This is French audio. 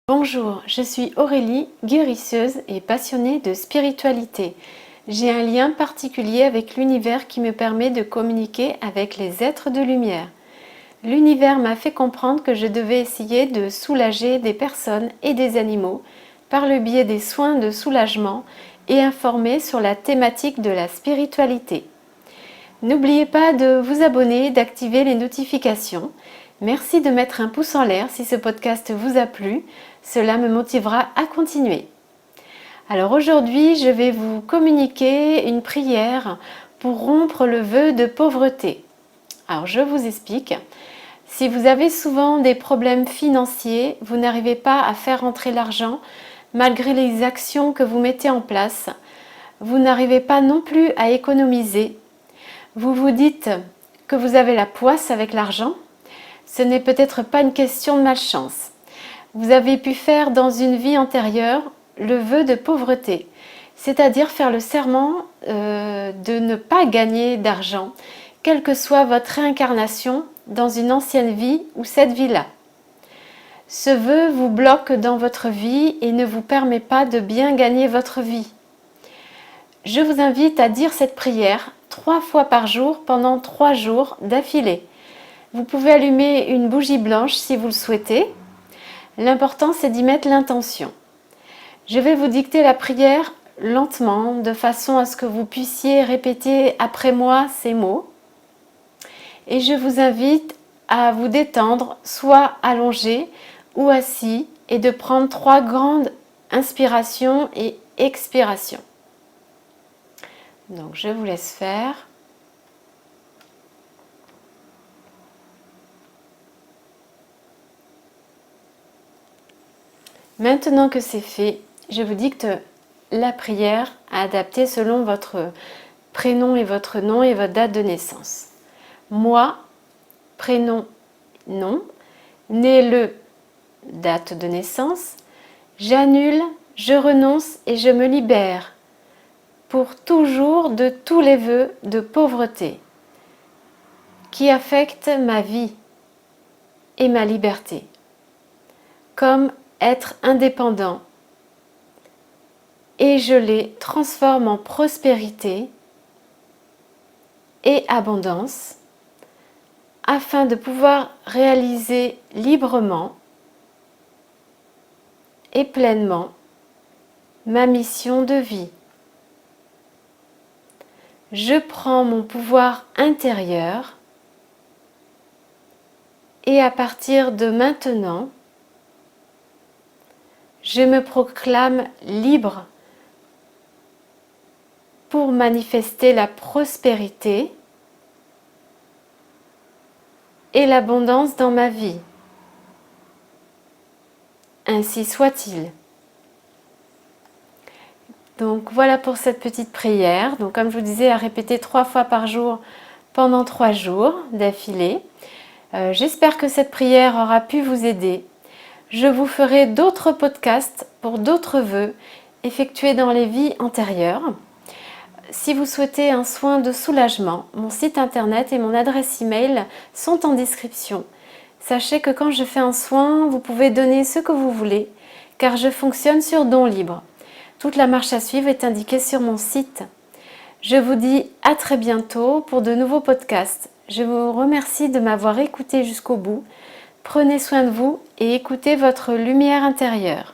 Bonjour, je suis Aurélie, guérisseuse et passionnée de spiritualité. J'ai un lien particulier avec l'univers qui me permet de communiquer avec les êtres de lumière. L'univers m'a fait comprendre que je devais essayer de soulager des personnes et des animaux par le biais des soins de soulagement et informer sur la thématique de la spiritualité. N'oubliez pas de vous abonner et d'activer les notifications. Merci de mettre un pouce en l'air si ce podcast vous a plu. Cela me motivera à continuer. Alors aujourd'hui, je vais vous communiquer une prière pour rompre le vœu de pauvreté. Alors je vous explique. Si vous avez souvent des problèmes financiers, vous n'arrivez pas à faire rentrer l'argent malgré les actions que vous mettez en place, vous n'arrivez pas non plus à économiser, vous vous dites que vous avez la poisse avec l'argent, ce n'est peut-être pas une question de malchance. Vous avez pu faire dans une vie antérieure le vœu de pauvreté, c'est-à-dire faire le serment de ne pas gagner d'argent, quelle que soit votre réincarnation dans une ancienne vie ou cette vie-là. Ce vœu vous bloque dans votre vie et ne vous permet pas de bien gagner votre vie. Je vous invite à dire cette prière 3 fois par jour pendant 3 jours d'affilée. Vous pouvez allumer une bougie blanche si vous le souhaitez. L'important, c'est d'y mettre l'intention. Je vais vous dicter la prière lentement, de façon à ce que vous puissiez répéter après moi ces mots. Et je vous invite à vous détendre, soit allongé ou assis, et de prendre 3 grandes inspirations et expirations. Donc, je vous laisse faire. Maintenant que c'est fait, je vous dicte la prière à adapter selon votre prénom et votre nom et votre date de naissance. Moi, prénom, nom, né le, date de naissance, j'annule, je renonce et je me libère pour toujours de tous les vœux de pauvreté qui affectent ma vie et ma liberté, comme être indépendant, et je les transforme en prospérité et abondance afin de pouvoir réaliser librement et pleinement ma mission de vie. Je prends mon pouvoir intérieur et à partir de maintenant, je me proclame libre pour manifester la prospérité et l'abondance dans ma vie. Ainsi soit-il. Donc voilà pour cette petite prière. Donc comme je vous disais, à répéter 3 fois par jour pendant 3 jours d'affilée. J'espère que cette prière aura pu vous aider. Je vous ferai d'autres podcasts pour d'autres vœux effectués dans les vies antérieures. Si vous souhaitez un soin de soulagement, mon site internet et mon adresse email sont en description. Sachez que quand je fais un soin, vous pouvez donner ce que vous voulez, car je fonctionne sur don libre. Toute la marche à suivre est indiquée sur mon site. Je vous dis à très bientôt pour de nouveaux podcasts. Je vous remercie de m'avoir écouté jusqu'au bout. Prenez soin de vous et écoutez votre lumière intérieure.